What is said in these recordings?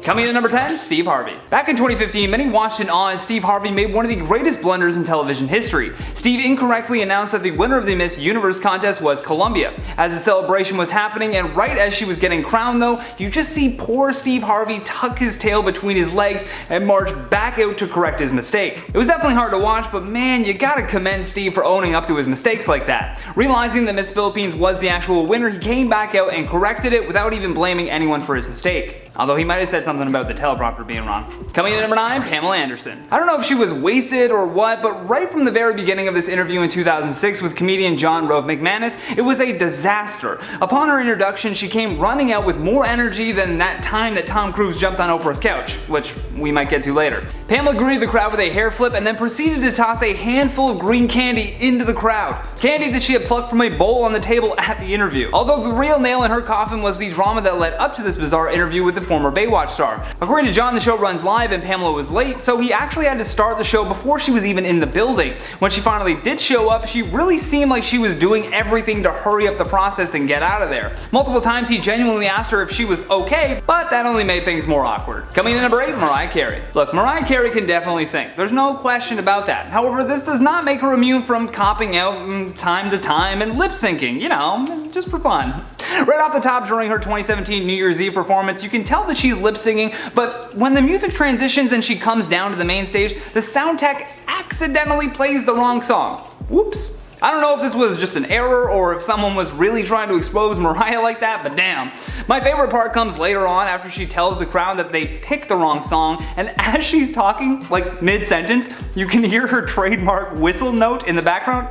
Coming in at number 10, Steve Harvey. Back in 2015, many watched in awe as Steve Harvey made one of the greatest blunders in television history. Steve incorrectly announced that the winner of the Miss Universe contest was Colombia. As the celebration was happening and right as she was getting crowned though, you just see poor Steve Harvey tuck his tail between his legs and march back out to correct his mistake. It was definitely hard to watch, but man, you gotta commend Steve for owning up to his mistakes like that. Realizing that Miss Philippines was the actual winner, he came back out and corrected it without even blaming anyone for his mistake. Although he might have said something about the teleprompter being wrong. Coming in at number 9, Pamela Anderson. I don't know if she was wasted or what, but right from the very beginning of this interview in 2006 with comedian John Rove McManus, it was a disaster. Upon her introduction, she came running out with more energy than that time that Tom Cruise jumped on Oprah's couch, which we might get to later. Pamela greeted the crowd with a hair flip and then proceeded to toss a handful of green candy into the crowd. Candy that she had plucked from a bowl on the table at the interview. Although the real nail in her coffin was the drama that led up to this bizarre interview with the former Baywatch star. According to John, the show runs live and Pamela was late, so he actually had to start the show before she was even in the building. When she finally did show up, she really seemed like she was doing everything to hurry up the process and get out of there. Multiple times he genuinely asked her if she was okay, but that only made things more awkward. Coming in at number 8, Mariah Carey. Look, Mariah Carey can definitely sing. There's no question about that. However, this does not make her immune from copping out time to time and lip syncing, you know, just for fun. Right off the top, during her 2017 New Year's Eve performance, you can tell that she's lip singing, but when the music transitions and she comes down to the main stage, the sound tech accidentally plays the wrong song. Whoops. I don't know if this was just an error or if someone was really trying to expose Mariah like that, but damn. My favorite part comes later on after she tells the crowd that they picked the wrong song, and as she's talking, like mid-sentence, you can hear her trademark whistle note in the background.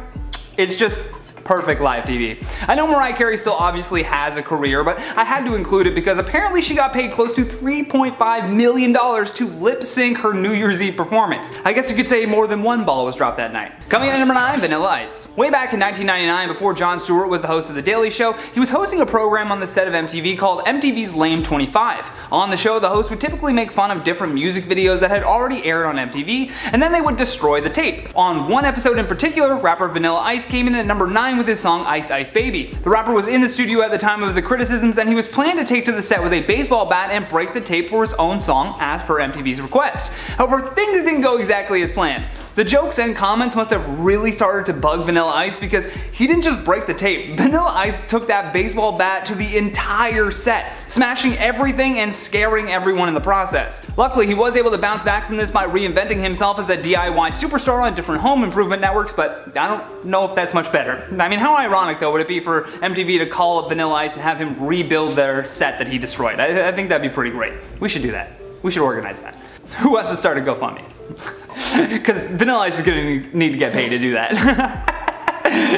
It's just perfect live TV. I know Mariah Carey still obviously has a career, but I had to include it because apparently she got paid close to $3.5 million to lip sync her New Year's Eve performance. I guess you could say more than one ball was dropped that night. Coming in at number 9, Vanilla Ice. Way back in 1999, before Jon Stewart was the host of The Daily Show, he was hosting a program on the set of MTV called MTV's Lame 25. On the show, the host would typically make fun of different music videos that had already aired on MTV, and then they would destroy the tape. On one episode in particular, rapper Vanilla Ice came in at number 9 with his song Ice Ice Baby. The rapper was in the studio at the time of the criticisms and he was planning to take to the set with a baseball bat and break the tape for his own song as per MTV's request. However, things didn't go exactly as planned. The jokes and comments must have really started to bug Vanilla Ice because he didn't just break the tape. Vanilla Ice took that baseball bat to the entire set, smashing everything and scaring everyone in the process. Luckily, he was able to bounce back from this by reinventing himself as a DIY superstar on different home improvement networks, but I don't know if that's much better. I mean, how ironic though would it be for MTV to call up Vanilla Ice and have him rebuild their set that he destroyed? I think that'd be pretty great. We should do that. We should organize that. Who has to start a GoFundMe? Because Vanilla Ice is going to need to get paid to do that.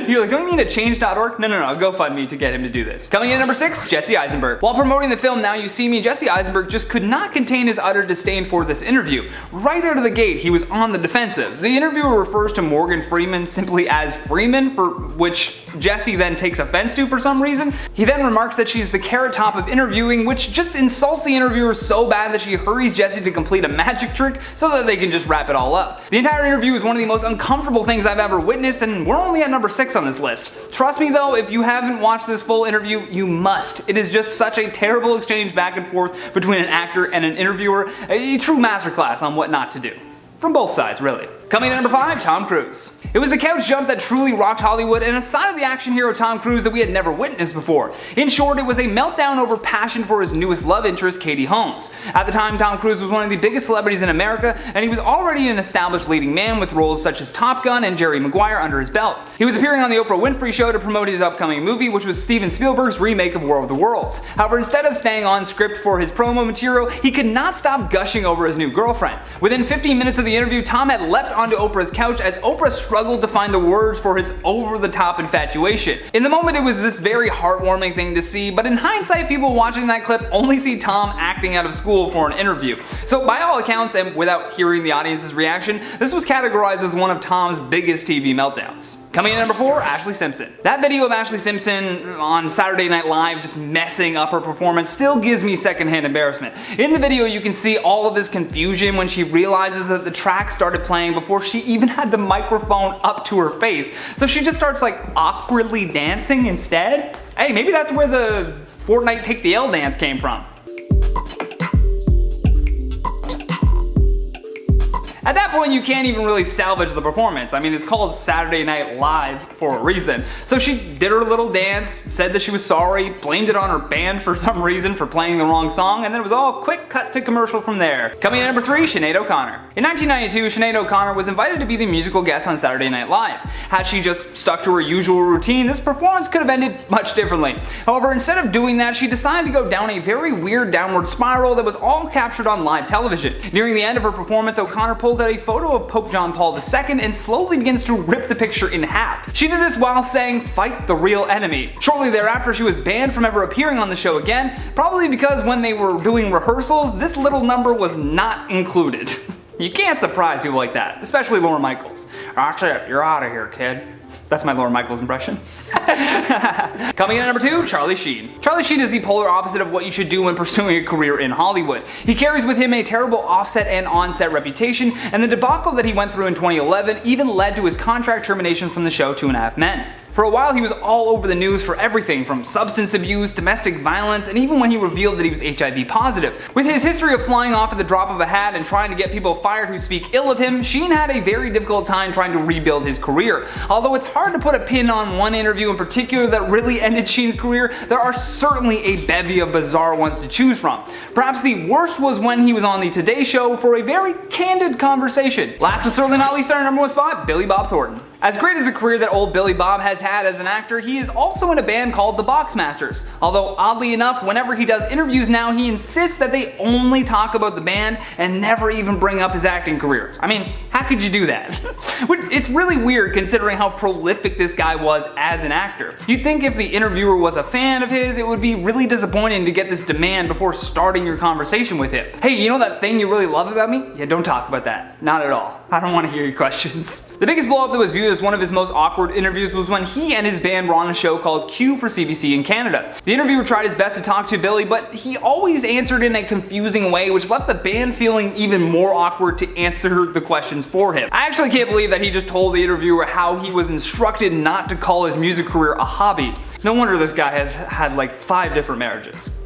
You're like, don't you mean a change.org? No, GoFundMe to get him to do this. Coming in at number 6, Jesse Eisenberg. While promoting the film Now You See Me, Jesse Eisenberg just could not contain his utter disdain for this interview. Right out of the gate, he was on the defensive. The interviewer refers to Morgan Freeman simply as Freeman, for which Jesse then takes offense to for some reason. He then remarks that she's the carrot top of interviewing, which just insults the interviewer so bad that she hurries Jesse to complete a magic trick so that they can just wrap it all up. The entire interview is one of the most uncomfortable things I've ever witnessed, and we're only at number 6 on this list. Trust me though, if you haven't watched this full interview, you must. It is just such a terrible exchange back and forth between an actor and an interviewer, a true masterclass on what not to do. From both sides, really. Coming in at number 5, Tom Cruise. It was the couch jump that truly rocked Hollywood and a side of the action hero Tom Cruise that we had never witnessed before. In short, it was a meltdown over passion for his newest love interest, Katie Holmes. At the time, Tom Cruise was one of the biggest celebrities in America, and he was already an established leading man with roles such as Top Gun and Jerry Maguire under his belt. He was appearing on the Oprah Winfrey Show to promote his upcoming movie, which was Steven Spielberg's remake of War of the Worlds. However, instead of staying on script for his promo material, he could not stop gushing over his new girlfriend. Within 15 minutes of the interview, Tom had leapt onto Oprah's couch as Oprah struggled to find the words for his over-the-top infatuation. In the moment, it was this very heartwarming thing to see, but in hindsight, people watching that clip only see Tom acting out of school for an interview. So by all accounts, and without hearing the audience's reaction, this was categorized as one of Tom's biggest TV meltdowns. Coming in at number 4, Ashley Simpson. That video of Ashley Simpson on Saturday Night Live just messing up her performance still gives me secondhand embarrassment. In the video, you can see all of this confusion when she realizes that the track started playing before she even had the microphone up to her face. So she just starts like awkwardly dancing instead. Hey, maybe that's where the Fortnite Take the L dance came from. At that point, you can't even really salvage the performance. I mean, it's called Saturday Night Live for a reason. So she did her little dance, said that she was sorry, blamed it on her band for some reason for playing the wrong song, and then it was all quick cut to commercial from there. Coming in at number 3, Sinead O'Connor. In 1992, Sinead O'Connor was invited to be the musical guest on Saturday Night Live. Had she just stuck to her usual routine, this performance could have ended much differently. However, instead of doing that, she decided to go down a very weird downward spiral that was all captured on live television. Nearing the end of her performance, O'Connor pulls out a photo of Pope John Paul II and slowly begins to rip the picture in half. She did this while saying, "Fight the real enemy." Shortly thereafter, she was banned from ever appearing on the show again, probably because when they were doing rehearsals, this little number was not included. You can't surprise people like that, especially Lorne Michaels. That's it, you're out of here, kid. That's my Lorne Michaels impression. Coming in at number 2, Charlie Sheen. Charlie Sheen is the polar opposite of what you should do when pursuing a career in Hollywood. He carries with him a terrible offset and on-set reputation, and the debacle that he went through in 2011 even led to his contract termination from the show 2.5 Men. For a while, he was all over the news for everything from substance abuse, domestic violence, and even when he revealed that he was HIV positive. With his history of flying off at the drop of a hat and trying to get people fired who speak ill of him, Sheen had a very difficult time trying to rebuild his career. Although it's hard to put a pin on one interview in particular that really ended Sheen's career, there are certainly a bevy of bizarre ones to choose from. Perhaps the worst was when he was on the Today Show for a very candid conversation. Last but certainly not least, on our number 1 spot, Billy Bob Thornton. As great as a career that old Billy Bob has had as an actor, he is also in a band called the Boxmasters. Although oddly enough, whenever he does interviews now, he insists that they only talk about the band and never even bring up his acting career. I mean, how could you do that? It's really weird considering how prolific this guy was as an actor. You'd think if the interviewer was a fan of his, it would be really disappointing to get this demand before starting your conversation with him. Hey, you know that thing you really love about me? Yeah, don't talk about that. Not at all. I don't want to hear your questions. The biggest blow up that was viewed as one of his most awkward interviews was when he and his band were on a show called Q for CBC in Canada. The interviewer tried his best to talk to Billy, but he always answered in a confusing way, which left the band feeling even more awkward to answer the questions for him. I actually can't believe that he just told the interviewer how he was instructed not to call his music career a hobby. No wonder this guy has had like 5 different marriages.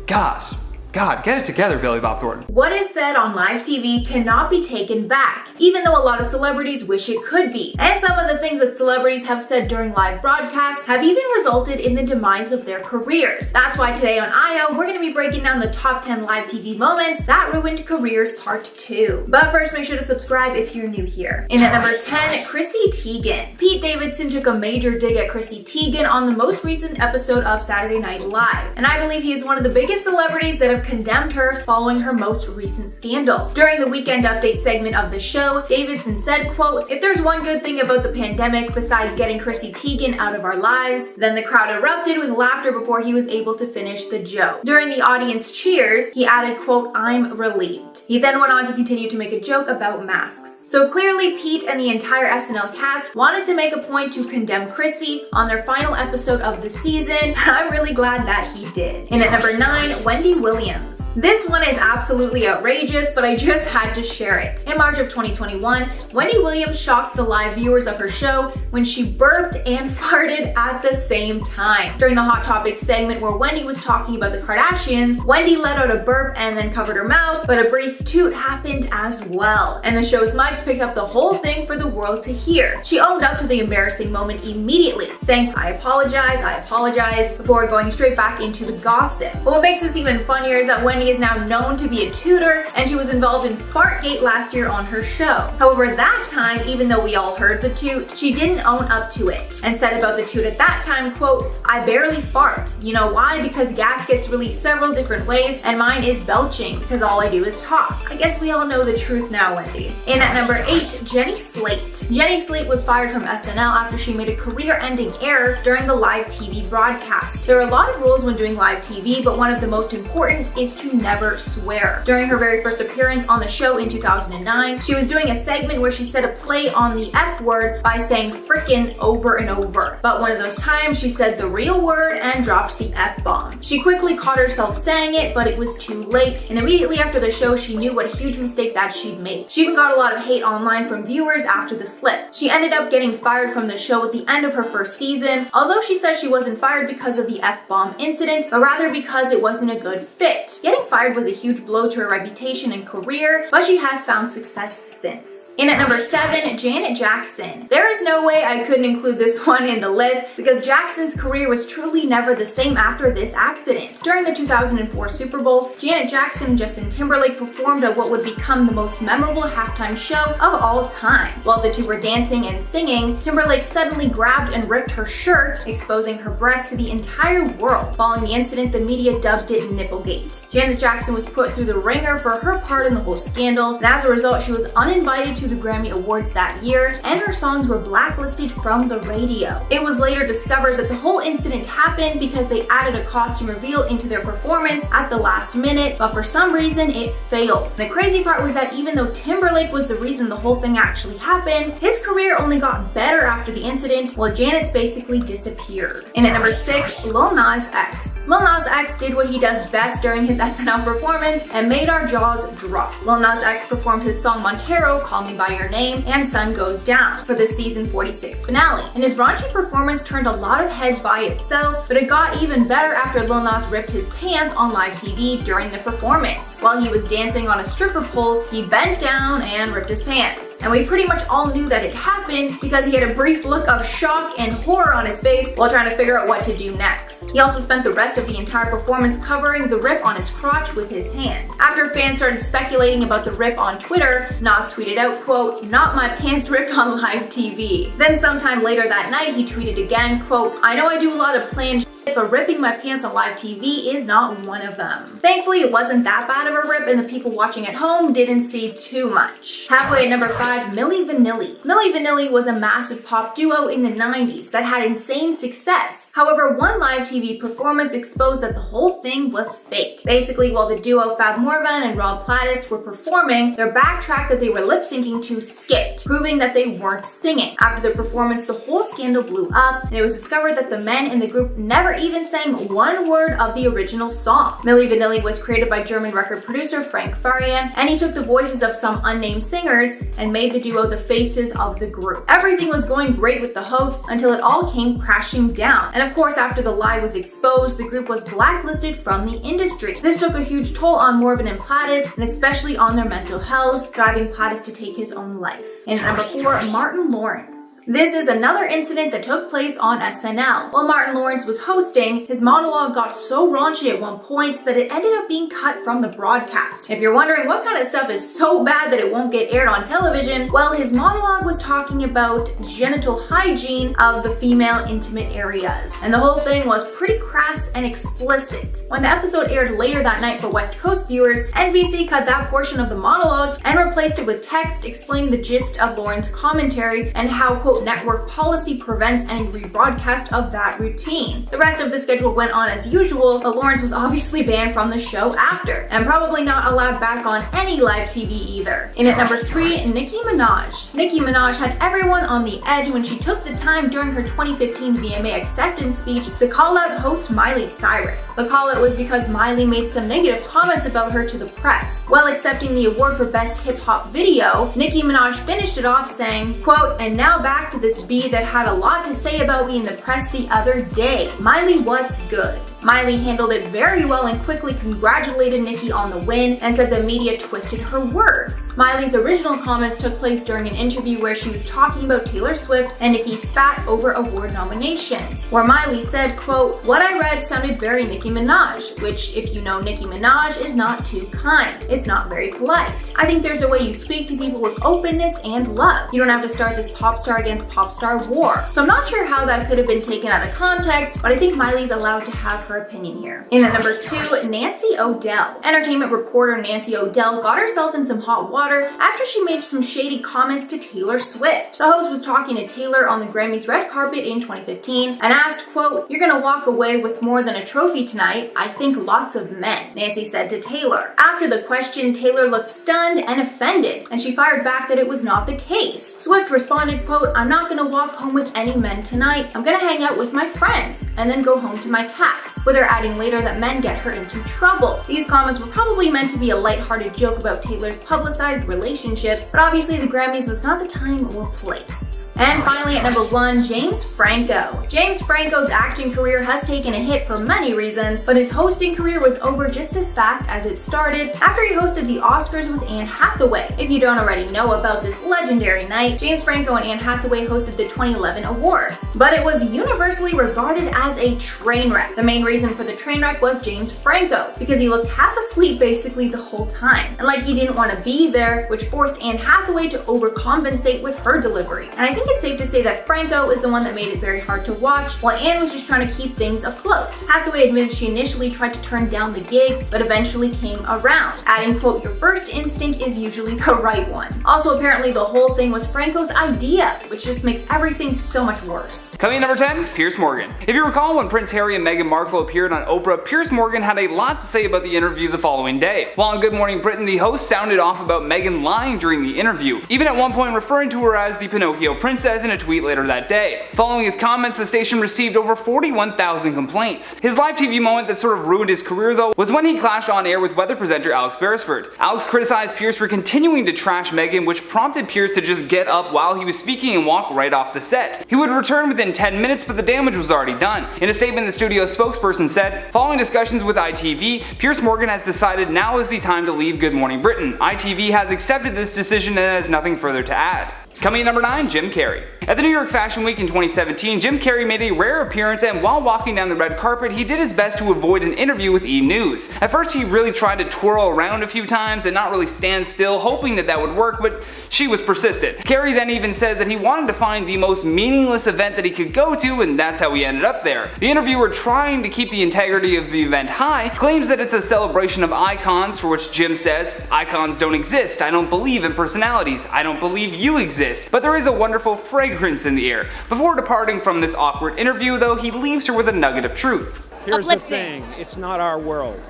God, get it together, Billy Bob Thornton. What is said on live TV cannot be taken back, even though a lot of celebrities wish it could be. And some of the things that celebrities have said during live broadcasts have even resulted in the demise of their careers. That's why today on IO, we're going to be breaking down the top 10 live TV moments that ruined careers part 2. But first, make sure to subscribe if you're new here. In at number 10, Chrissy Teigen. Pete Davidson took a major dig at Chrissy Teigen on the most recent episode of Saturday Night Live. And I believe he is one of the biggest celebrities that have condemned her following her most recent scandal. During the Weekend Update segment of the show, Davidson said, quote, "If there's one good thing about the pandemic besides getting Chrissy Teigen out of our lives," then the crowd erupted with laughter before he was able to finish the joke. During the audience cheers, he added, quote, "I'm relieved." He then went on to continue to make a joke about masks. So clearly Pete and the entire SNL cast wanted to make a point to condemn Chrissy on their final episode of the season. I'm really glad that he did. And at number 9, Wendy Williams. This one is absolutely outrageous, but I just had to share it. In March of 2021, Wendy Williams shocked the live viewers of her show when she burped and farted at the same time. During the Hot Topics segment where Wendy was talking about the Kardashians, Wendy let out a burp and then covered her mouth, but a brief toot happened as well. And the show's mics picked up the whole thing for the world to hear. She owned up to the embarrassing moment immediately, saying, I apologize, before going straight back into the gossip. But what makes this even funnier is that Wendy is now known to be a tooter, and she was involved in Fartgate last year on her show. However, that time, even though we all heard the toot, she didn't own up to it, and said about the toot at that time, quote, "I barely fart. You know why? Because gas gets released several different ways, and mine is belching, because all I do is talk." I guess we all know the truth now, Wendy. And at number 8, Jenny Slate. Jenny Slate was fired from SNL after she made a career-ending error during the live TV broadcast. There are a lot of rules when doing live TV, but one of the most important is to never swear. During her very first appearance on the show in 2009, she was doing a segment where she said a play on the F word by saying frickin' over and over. But one of those times she said the real word and dropped the F-bomb. She quickly caught herself saying it, but it was too late, and immediately after the show she knew what a huge mistake that she'd made. She even got a lot of hate online from viewers after the slip. She ended up getting fired from the show at the end of her first season, although she said she wasn't fired because of the F-bomb incident, but rather because it wasn't a good fit. quit. Getting fired was a huge blow to her reputation and career, but she has found success since. In at number 7, Janet Jackson. There is no way I couldn't include this one in the list because Jackson's career was truly never the same after this accident. During the 2004 Super Bowl, Janet Jackson and Justin Timberlake performed at what would become the most memorable halftime show of all time. While the two were dancing and singing, Timberlake suddenly grabbed and ripped her shirt, exposing her breast to the entire world. Following the incident, the media dubbed it Nipplegate. Janet Jackson was put through the ringer for her part in the whole scandal, and as a result, she was uninvited to the Grammy Awards that year, and her songs were blacklisted from the radio. It was later discovered that the whole incident happened because they added a costume reveal into their performance at the last minute, but for some reason it failed. The crazy part was that even though Timberlake was the reason the whole thing actually happened, his career only got better after the incident, while Janet's basically disappeared. And at number 6, Lil Nas X. Lil Nas X did what he does best during his SNL performance and made our jaws drop. Lil Nas X performed his song Montero, Call Me By Your Name, and Sun Goes Down for the season 46 finale. And his raunchy performance turned a lot of heads by itself, but it got even better after Lil Nas ripped his pants on live TV during the performance. While he was dancing on a stripper pole, he bent down and ripped his pants. And we pretty much all knew that it happened because he had a brief look of shock and horror on his face while trying to figure out what to do next. He also spent the rest of the entire performance covering the rip on his crotch with his hand. After fans started speculating about the rip on Twitter, Nas tweeted out, quote, "Not my pants ripped on live TV." Then sometime later that night, he tweeted again, quote, "I know I do a lot of planned but ripping my pants on live TV is not one of them." Thankfully, it wasn't that bad of a rip and the people watching at home didn't see too much. Halfway at number 5, Milli Vanilli. Milli Vanilli was a massive pop duo in the 90s that had insane success. However, one live TV performance exposed that the whole thing was fake. Basically, while the duo Fab Morvan and Rob Plattis were performing, their backtrack that they were lip syncing to skipped, proving that they weren't singing. After the performance, the whole scandal blew up, and it was discovered that the men in the group never even sang one word of the original song. Milli Vanilli was created by German record producer Frank Farian, and he took the voices of some unnamed singers and made the duo the faces of the group. Everything was going great with the hosts until it all came crashing down. And of course, after the lie was exposed, the group was blacklisted from the industry. This took a huge toll on Morvan and Plattis, and especially on their mental health, driving Plattis to take his own life. And number 4, Martin Lawrence. This is another incident that took place on SNL. While Martin Lawrence was hosting, his monologue got so raunchy at one point that it ended up being cut from the broadcast. If you're wondering what kind of stuff is so bad that it won't get aired on television, well, his monologue was talking about genital hygiene of the female intimate areas. And the whole thing was pretty crass and explicit. When the episode aired later that night for West Coast viewers, NBC cut that portion of the monologue and replaced it with text explaining the gist of Lawrence's commentary and how, quote, network policy prevents any rebroadcast of that routine. The rest of the schedule went on as usual, but Lawrence was obviously banned from the show after, and probably not allowed back on any live TV either. In at number 3, Nicki Minaj. Nicki Minaj had everyone on the edge when she took the time during her 2015 VMA acceptance speech to call out host Miley Cyrus. The call out was because Miley made some negative comments about her to the press. While accepting the award for Best Hip Hop Video, Nicki Minaj finished it off saying, quote, "And now back to this bee that had a lot to say about me in the press the other day. Miley, what's good?" Miley handled it very well and quickly congratulated Nicki on the win and said the media twisted her words. Miley's original comments took place during an interview where she was talking about Taylor Swift and Nicki spat over award nominations, where Miley said, quote, "What I read sounded very Nicki Minaj," which, if you know Nicki Minaj, is not too kind. It's not very polite. I think there's a way you speak to people with openness and love. You don't have to start this pop star against pop star war. So I'm not sure how that could have been taken out of context, but I think Miley's allowed to have her opinion here. In at number 2, Nancy O'Dell. Entertainment reporter Nancy O'Dell got herself in some hot water after she made some shady comments to Taylor Swift. The host was talking to Taylor on the Grammys red carpet in 2015 and asked, quote, "You're gonna walk away with more than a trophy tonight. I think lots of men," Nancy said to Taylor. After the question, Taylor looked stunned and offended, and she fired back that it was not the case. Swift responded, quote, "I'm not gonna walk home with any men tonight. I'm gonna hang out with my friends and then go home to my cats," with her adding later that men get her into trouble. These comments were probably meant to be a lighthearted joke about Taylor's publicized relationships, but obviously the Grammys was not the time or place. And finally at number 1, James Franco. James Franco's acting career has taken a hit for many reasons, but his hosting career was over just as fast as it started after he hosted the Oscars with Anne Hathaway. If you don't already know about this legendary night, James Franco and Anne Hathaway hosted the 2011 awards. But it was universally regarded as a train wreck. The main reason for the train wreck was James Franco, because he looked half asleep basically the whole time, and like he didn't want to be there, which forced Anne Hathaway to overcompensate with her delivery. And I think it's safe to say that Franco is the one that made it very hard to watch, while Anne was just trying to keep things afloat. Hathaway admitted she initially tried to turn down the gig, but eventually came around, adding, quote, "Your first instinct is usually the right one." Also, apparently the whole thing was Franco's idea, which just makes everything so much worse. Coming in number 10, Piers Morgan. If you recall, when Prince Harry and Meghan Markle appeared on Oprah, Piers Morgan had a lot to say about the interview the following day. While on Good Morning Britain, the host sounded off about Meghan lying during the interview, even at one point referring to her as the Pinocchio princess in a tweet later that day. Following his comments, the station received over 41,000 complaints. His live TV moment that sort of ruined his career, though, was when he clashed on air with weather presenter Alex Beresford. Alex criticized Piers for continuing to trash Meghan, which prompted Piers to just get up while he was speaking and walk right off the set. He would return within 10 minutes, but the damage was already done. In a statement, the studio spokesperson said, "Following discussions with ITV, Piers Morgan has decided now is the time to leave Good Morning Britain. ITV has accepted this decision and has nothing further to add." Coming in number 9, Jim Carrey. At the New York Fashion Week in 2017, Jim Carrey made a rare appearance, and while walking down the red carpet, he did his best to avoid an interview with E! News. At first, he really tried to twirl around a few times and not really stand still, hoping that would work, but she was persistent. Carrey then even says that he wanted to find the most meaningless event that he could go to, and that's how he ended up there. The interviewer, trying to keep the integrity of the event high, claims that it's a celebration of icons, for which Jim says, "Icons don't exist. I don't believe in personalities. I don't believe you exist. But there is a wonderful fragrance in the air." Before departing from this awkward interview, though, he leaves her with a nugget of truth. Here's the Uplifting. thing, it's not our world.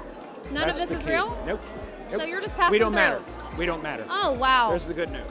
None That's of this is the key. real? Nope. So you're just passing We don't through. matter. We don't matter. Oh, wow. There's the good news.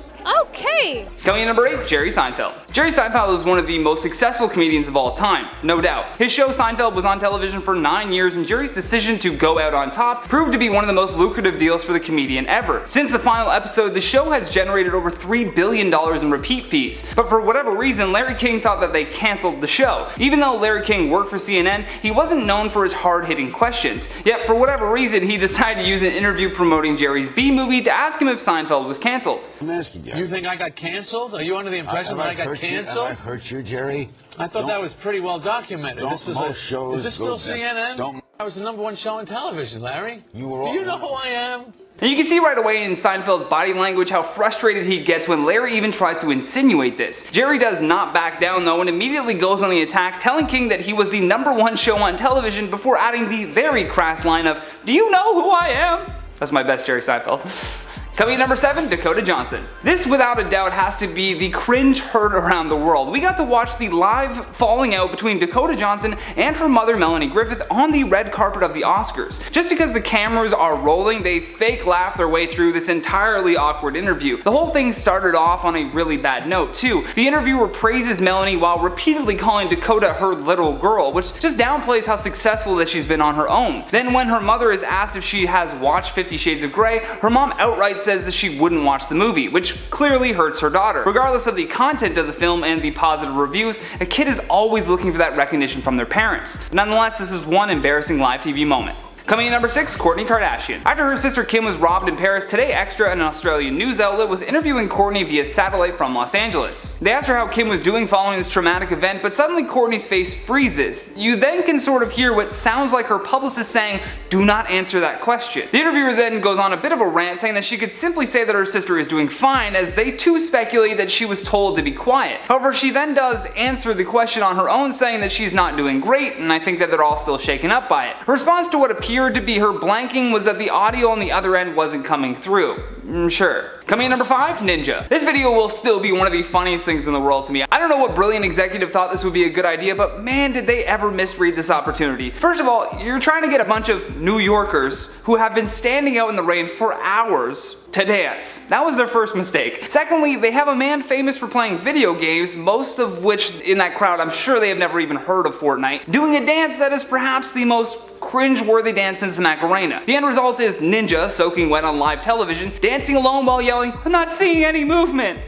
Okay. Coming in number 8, Jerry Seinfeld. Jerry Seinfeld is one of the most successful comedians of all time, no doubt. His show Seinfeld was on television for 9 years, and Jerry's decision to go out on top proved to be one of the most lucrative deals for the comedian ever. Since the final episode, the show has generated over $3 billion in repeat fees. But for whatever reason, Larry King thought that they canceled the show. Even though Larry King worked for CNN, he wasn't known for his hard-hitting questions. Yet for whatever reason, he decided to use an interview promoting Jerry's B movie to ask him if Seinfeld was canceled. I'm asking you. You think I got canceled? Are you under the impression that I got canceled? Have I hurt you, Jerry? I thought that was pretty well documented. Don't This is most shows is this still go down. CNN? Don't- I was the #1 show on television, Larry. You were Do all- you know who I am? And you can see right away in Seinfeld's body language how frustrated he gets when Larry even tries to insinuate this. Jerry does not back down though, and immediately goes on the attack, telling King that he was the #1 show on television before adding the very crass line of, "Do you know who I am?" That's my best Jerry Seinfeld. Coming at number 7, Dakota Johnson. This without a doubt has to be the cringe heard around the world. We got to watch the live falling out between Dakota Johnson and her mother Melanie Griffith on the red carpet of the Oscars. Just because the cameras are rolling, they fake laugh their way through this entirely awkward interview. The whole thing started off on a really bad note too. The interviewer praises Melanie while repeatedly calling Dakota her little girl, which just downplays how successful that she's been on her own. Then when her mother is asked if she has watched 50 Shades of Grey, her mom outright says that she wouldn't watch the movie, which clearly hurts her daughter. Regardless of the content of the film and the positive reviews, a kid is always looking for that recognition from their parents. Nonetheless, this is one embarrassing live TV moment. Coming in number 6, Kourtney Kardashian. After her sister Kim was robbed in Paris, Today Extra, an Australian news outlet, was interviewing Kourtney via satellite from Los Angeles. They asked her how Kim was doing following this traumatic event, but suddenly Kourtney's face freezes. You then can sort of hear what sounds like her publicist saying, "Do not answer that question." The interviewer then goes on a bit of a rant saying that she could simply say that her sister is doing fine, as they too speculate that she was told to be quiet. However, she then does answer the question on her own, saying that she's not doing great, and I think that they're all still shaken up by it. Her response to what appeared to be her blanking was that the audio on the other end wasn't coming through. Sure. Coming in number 5, Ninja. This video will still be one of the funniest things in the world to me. I don't know what brilliant executive thought this would be a good idea, but man, did they ever misread this opportunity. First of all, you're trying to get a bunch of New Yorkers who have been standing out in the rain for hours to dance. That was their first mistake. Secondly, they have a man famous for playing video games, most of which in that crowd I'm sure they have never even heard of Fortnite, doing a dance that is perhaps the most cringe-worthy dance since the Macarena. The end result is Ninja, soaking wet on live television, dancing alone while yelling, "I'm not seeing any movement."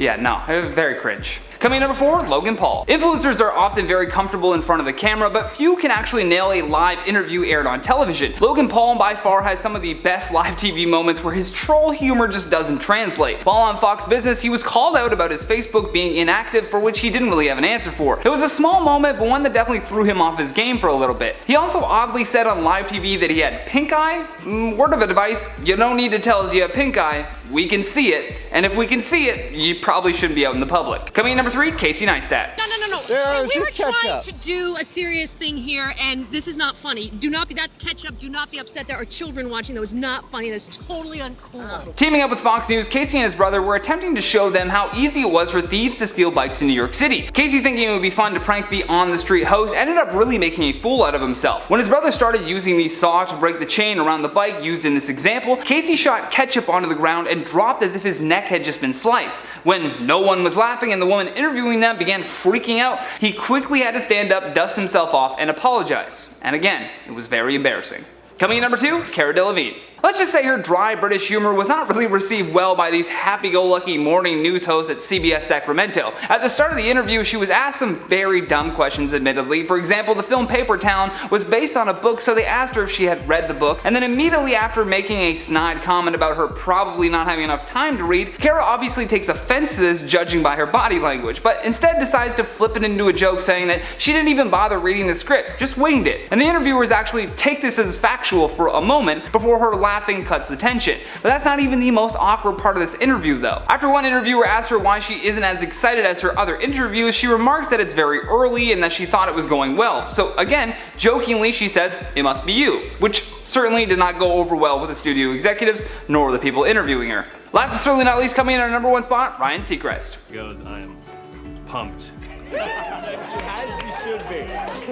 Yeah, no, very cringe. Coming in number 4, Logan Paul. Influencers are often very comfortable in front of the camera, but few can actually nail a live interview aired on television. Logan Paul by far has some of the best live TV moments where his troll humor just doesn't translate. While on Fox Business, he was called out about his Facebook being inactive, for which he didn't really have an answer for. It was a small moment, but one that definitely threw him off his game for a little bit. He also oddly said on live TV that he had pink eye. Word of advice, you don't need to tell us you have pink eye. We can see it, and if we can see it, you probably shouldn't be out in the public. Coming in number 3, Casey Neistat. No. We were trying to do a serious thing here, and this is not funny. That's ketchup. Do not be upset. There are children watching. That was not funny. That's totally uncool. Teaming up with Fox News, Casey and his brother were attempting to show them how easy it was for thieves to steal bikes in New York City. Casey, thinking it would be fun to prank the on-the-street host, ended up really making a fool out of himself. When his brother started using the saw to break the chain around the bike used in this example, Casey shot ketchup onto the ground and dropped as if his neck had just been sliced. When no one was laughing and the woman interviewing them began freaking out, he quickly had to stand up, dust himself off, and apologize. And again, it was very embarrassing. Coming in number 2, Cara Delevingne. Let's just say her dry British humor was not really received well by these happy-go-lucky morning news hosts at CBS Sacramento. At the start of the interview, she was asked some very dumb questions, admittedly. For example, the film Paper Town was based on a book, so they asked her if she had read the book, and then immediately after making a snide comment about her probably not having enough time to read, Cara obviously takes offense to this, judging by her body language, but instead decides to flip it into a joke, saying that she didn't even bother reading the script, just winged it. And the interviewers actually take this as factual for a moment before her laughing cuts the tension. But that's not even the most awkward part of this interview though. After one interviewer asked her why she isn't as excited as her other interviews, she remarks that it's very early and that she thought it was going well. So again, jokingly she says, "It must be you," which certainly did not go over well with the studio executives, nor the people interviewing her. Last but certainly not least, coming in at our number 1 spot, Ryan Seacrest. Goes, I am pumped. As you should be.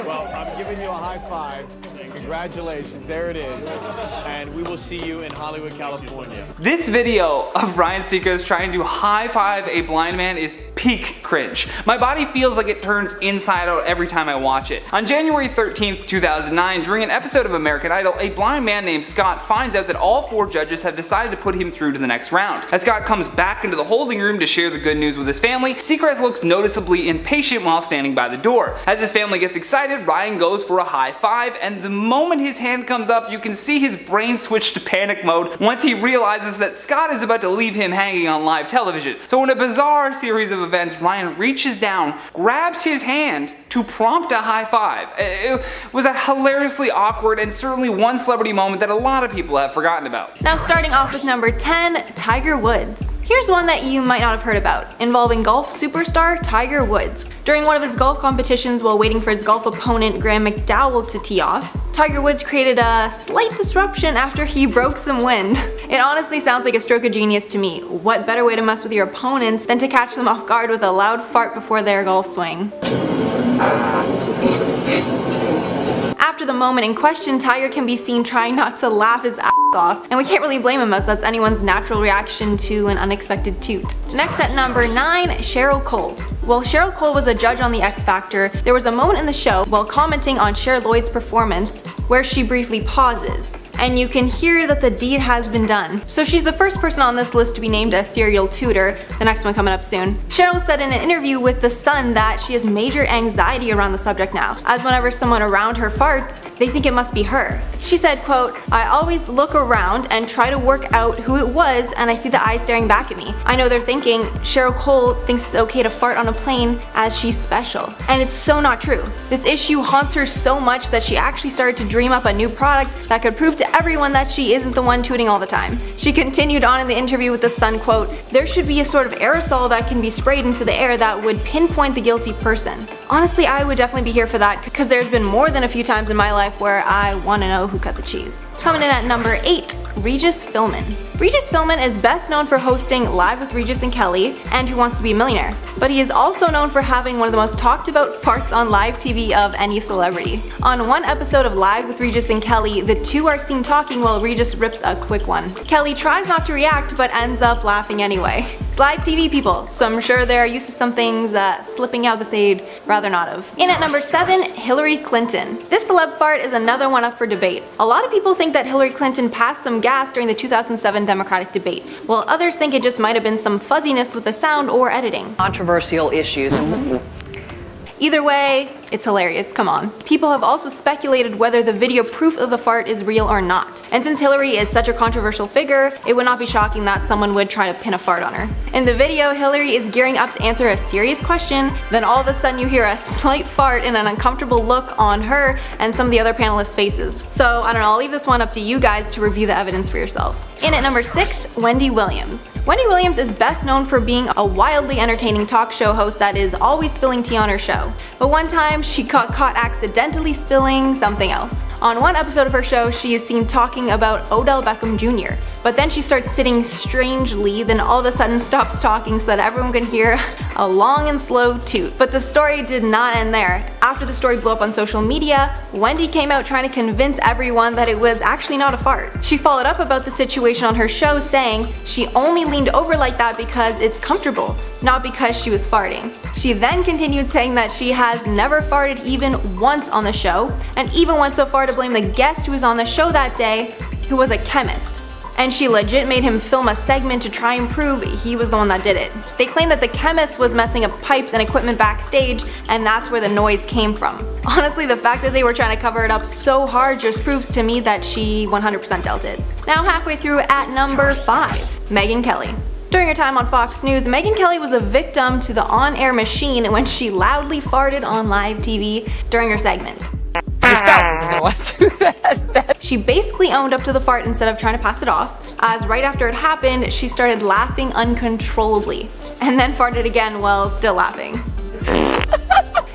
Well, I'm giving you a high five. Congratulations, there it is. And we will see you in Hollywood, California. This video of Ryan Seacrest trying to high-five a blind man is peak cringe. My body feels like it turns inside out every time I watch it. On January 13th, 2009, during an episode of American Idol, a blind man named Scott finds out that all 4 judges have decided to put him through to the next round. As Scott comes back into the holding room to share the good news with his family, Seacrest looks noticeably impatient while standing by the door. As his family gets excited, Ryan goes for a high five, and the moment his hand comes up, you can see his brain switch to panic mode once he realizes that Scott is about to leave him hanging on live television. So in a bizarre series of events, Ryan reaches down, grabs his hand to prompt a high five. It was a hilariously awkward and certainly one celebrity moment that a lot of people have forgotten about. Now starting off with number 10, Tiger Woods. Here's one that you might not have heard about, involving golf superstar Tiger Woods. During one of his golf competitions while waiting for his golf opponent Graham McDowell to tee off, Tiger Woods created a slight disruption after he broke some wind. It honestly sounds like a stroke of genius to me. What better way to mess with your opponents than to catch them off guard with a loud fart before their golf swing? After the moment in question, Tiger can be seen trying not to laugh his ass off, and we can't really blame him as that's anyone's natural reaction to an unexpected toot. Next at number 9, Cheryl Cole. While Cheryl Cole was a judge on The X Factor, there was a moment in the show while commenting on Cher Lloyd's performance where she briefly pauses, and you can hear that the deed has been done. So she's the first person on this list to be named a serial tutor, the next one coming up soon. Cheryl said in an interview with The Sun that she has major anxiety around the subject now, as whenever someone around her farts, they think it must be her. She said, quote, "I always look around and try to work out who it was, and I see the eyes staring back at me. I know they're thinking Cheryl Cole thinks it's okay to fart on a plane as she's special." And it's so not true. This issue haunts her so much that she actually started to dream up a new product that could prove to everyone that she isn't the one tooting all the time. She continued on in the interview with The Sun, quote, "There should be a sort of aerosol that can be sprayed into the air that would pinpoint the guilty person." Honestly, I would definitely be here for that, because there's been more than a few times in my life where I want to know who cut the cheese. Coming in at number 8, Regis Philbin. Regis Philbin is best known for hosting Live with Regis and Kelly and Who Wants to Be a Millionaire, but he is also known for having one of the most talked about farts on live TV of any celebrity. On one episode of Live with Regis and Kelly, the two are seen talking while Regis rips a quick one. Kelly tries not to react but ends up laughing anyway. It's live TV, people, so I'm sure they're used to some things slipping out that they'd rather not have. In at number 7, Hillary Clinton. This celeb fart is another one up for debate. A lot of people think that Hillary Clinton passed some gas during the 2007 Democratic debate, while others think it just might have been some fuzziness with the sound or editing. Controversial issues. Either way, it's hilarious, come on. People have also speculated whether the video proof of the fart is real or not. And since Hillary is such a controversial figure, it would not be shocking that someone would try to pin a fart on her. In the video, Hillary is gearing up to answer a serious question, then all of a sudden you hear a slight fart and an uncomfortable look on her and some of the other panelists' faces. So I don't know, I'll leave this one up to you guys to review the evidence for yourselves. In at number 6, Wendy Williams. Wendy Williams is best known for being a wildly entertaining talk show host that is always spilling tea on her show. But one time, she got caught accidentally spilling something else. On one episode of her show, she is seen talking about Odell Beckham Jr., but then she starts sitting strangely, then all of a sudden stops talking so that everyone can hear a long and slow toot. But the story did not end there. After the story blew up on social media, Wendy came out trying to convince everyone that it was actually not a fart. She followed up about the situation on her show saying she only leaned over like that because it's comfortable, not because she was farting. She then continued saying that she has never farted even once on the show, and even went so far to blame the guest who was on the show that day, who was a chemist. And she legit made him film a segment to try and prove he was the one that did it. They claim that the chemist was messing up pipes and equipment backstage, and that's where the noise came from. Honestly, the fact that they were trying to cover it up so hard just proves to me that she 100% dealt it. Now halfway through at number 5, Megyn Kelly. During her time on Fox News, Megyn Kelly was a victim to the on-air machine when she loudly farted on live TV during her segment. Your spouse isn't gonna want to do that. She basically owned up to the fart instead of trying to pass it off, as right after it happened, she started laughing uncontrollably, and then farted again while still laughing.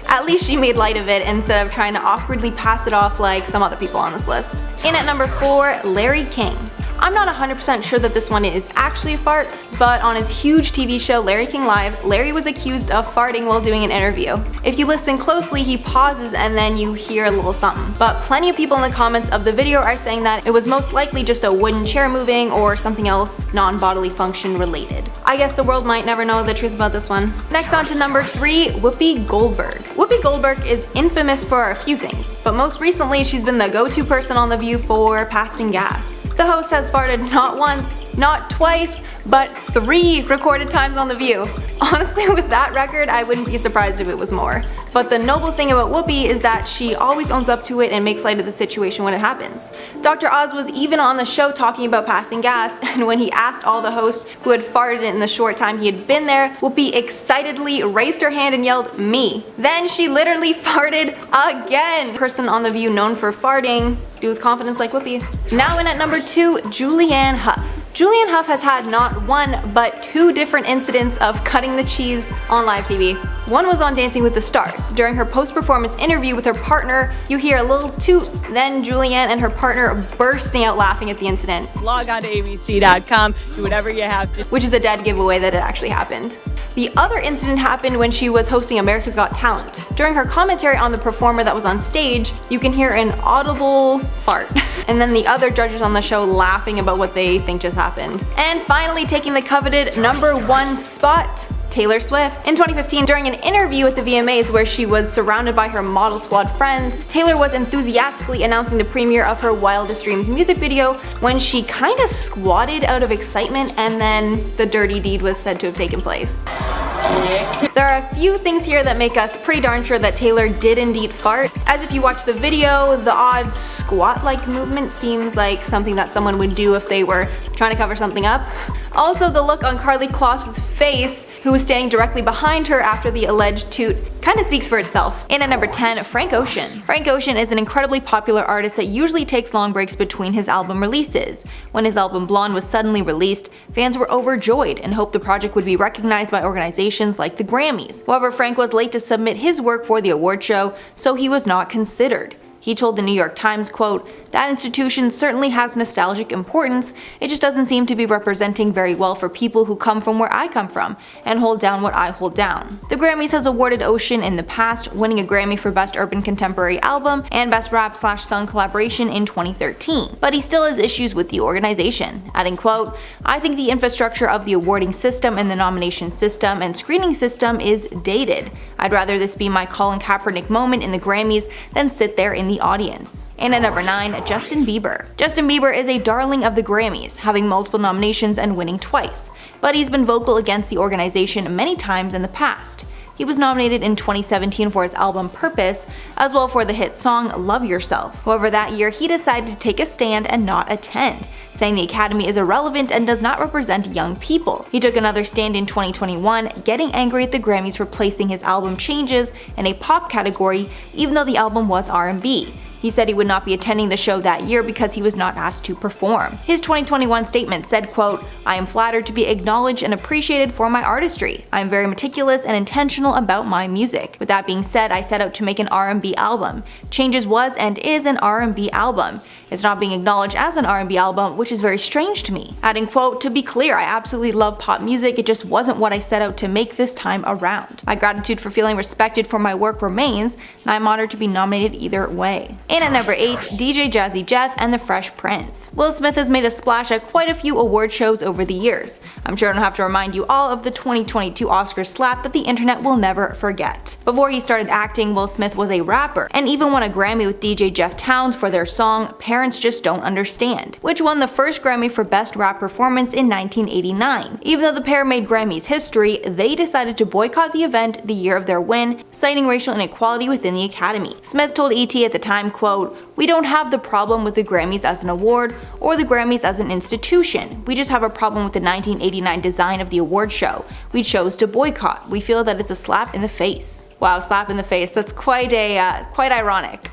At least she made light of it instead of trying to awkwardly pass it off like some other people on this list. In at number 4, Larry King. I'm not 100% sure that this one is actually a fart, but on his huge TV show Larry King Live, Larry was accused of farting while doing an interview. If you listen closely, he pauses and then you hear a little something. But plenty of people in the comments of the video are saying that it was most likely just a wooden chair moving or something else non-bodily function related. I guess the world might never know the truth about this one. Next on to number 3, Whoopi Goldberg. Whoopi Goldberg is infamous for a few things, but most recently she's been the go-to person on The View for passing gas. The host has farted not once, not twice, but 3 recorded times on The View. Honestly, with that record, I wouldn't be surprised if it was more. But the noble thing about Whoopi is that she always owns up to it and makes light of the situation when it happens. Dr. Oz was even on the show talking about passing gas, and when he asked all the hosts who had farted in the short time he had been there, Whoopi excitedly raised her hand and yelled, "Me." Then she literally farted again. Person on The View known for farting, do with confidence like Whoopi. Now in at number 2, Julianne Hough. Julianne Hough has had not one, but 2 different incidents of cutting the cheese on live TV. One was on Dancing with the Stars. During her post-performance interview with her partner, you hear a little toot, then Julianne and her partner bursting out laughing at the incident. Log on to abc.com, do whatever you have to. Which is a dead giveaway that it actually happened. The other incident happened when she was hosting America's Got Talent. During her commentary on the performer that was on stage, you can hear an audible fart, and then the other judges on the show laughing about what they think just happened. And finally, taking the coveted number 1 spot, Taylor Swift. In 2015, during an interview at the VMAs where she was surrounded by her model squad friends, Taylor was enthusiastically announcing the premiere of her Wildest Dreams music video when she kinda squatted out of excitement, and then the dirty deed was said to have taken place. There are a few things here that make us pretty darn sure that Taylor did indeed fart, as if you watch the video, the odd squat-like movement seems like something that someone would do if they were trying to cover something up. Also, the look on Karlie Kloss's face, who was standing directly behind her after the alleged toot, kinda speaks for itself. In at number 10, Frank Ocean. Frank Ocean is an incredibly popular artist that usually takes long breaks between his album releases. When his album Blonde was suddenly released, fans were overjoyed and hoped the project would be recognized by organizations like the Grammys. However, Frank was late to submit his work for the award show, so he was not considered. He told the New York Times, quote, "That institution certainly has nostalgic importance, it just doesn't seem to be representing very well for people who come from where I come from, and hold down what I hold down." The Grammys has awarded Ocean in the past, winning a Grammy for Best Urban Contemporary Album and Best Rap/Song Collaboration in 2013, but he still has issues with the organization, adding, quote, "I think the infrastructure of the awarding system and the nomination system and screening system is dated. I'd rather this be my Colin Kaepernick moment in the Grammys than sit there in the the audience. And at number 9, Justin Bieber. Justin Bieber is a darling of the Grammys, having multiple nominations and winning twice, but he's been vocal against the organization many times in the past. He was nominated in 2017 for his album Purpose, as well for the hit song Love Yourself. However, that year he decided to take a stand and not attend, saying the Academy is irrelevant and does not represent young people. He took another stand in 2021, getting angry at the Grammys for placing his album Changes in a pop category, even though the album was R&B. He said he would not be attending the show that year because he was not asked to perform. His 2021 statement said, quote, "I am flattered to be acknowledged and appreciated for my artistry. I am very meticulous and intentional about my music. With that being said, I set out to make an R&B album. Changes was and is an R&B album. It's not being acknowledged as an R&B album, which is very strange to me." Adding, quote, "To be clear, I absolutely love pop music, it just wasn't what I set out to make this time around. My gratitude for feeling respected for my work remains, and I'm honored to be nominated either way." And at number 8, DJ Jazzy Jeff and the Fresh Prince. Will Smith has made a splash at quite a few award shows over the years. I'm sure I don't have to remind you all of the 2022 Oscars slap that the internet will never forget. Before he started acting, Will Smith was a rapper, and even won a Grammy with DJ Jeff Towns for their song Parents Just Don't Understand, which won the first Grammy for Best Rap Performance in 1989. Even though the pair made Grammys history, they decided to boycott the event the year of their win, citing racial inequality within the Academy. Smith told ET at the time, quote, "We don't have the problem with the Grammys as an award, or the Grammys as an institution. We just have a problem with the 1989 design of the award show. We chose to boycott. We feel that it's a slap in the face." Wow, slap in the face, that's quite ironic.